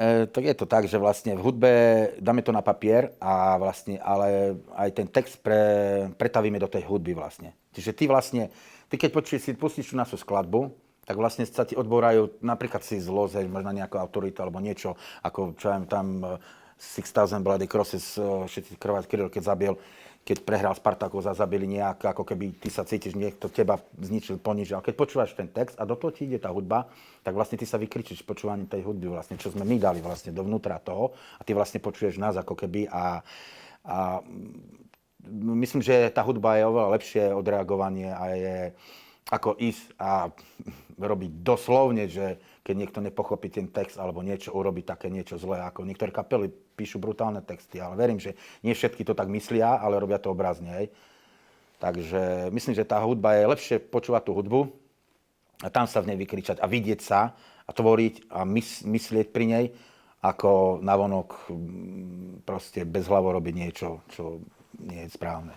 Tak je to tak, že vlastne v hudbe dáme to na papier a vlastne, ale aj ten text pretavíme do tej hudby vlastne. Čiže ty keď pustíš tú našu skladbu, tak vlastne sa ti odborajú, napríklad si zlozeň, možno nejakú autoritu alebo niečo, ako čo ja viem, tam 6000 Bloody Crosses, všetci krvať Kirill, keď prehral Spartakov a zabili nejak, ako keby ty sa cítiš, niekto teba zničil, ponížil. Ale keď počúvaš ten text a do toho ti ide tá hudba, tak vlastne ty sa vykričíš počúvaním tej hudby, vlastne, čo sme my dali vlastne dovnútra toho a ty vlastne počuješ nás ako keby a myslím, že tá hudba je oveľa lepšie odreagovanie a je ako ísť a robiť doslovne, že keď niekto nepochopí ten text alebo niečo urobí také niečo zlé, ako niektoré kapely píšu brutálne texty, ale verím, že nie všetky to tak myslia, ale robia to obrazne. Hej. Takže myslím, že tá hudba je lepšie počúvať tú hudbu a tam sa v nej vykričať a vidieť sa a tvoriť a myslieť pri nej, ako navonok proste bez hlavo robiť niečo, čo nie je správne.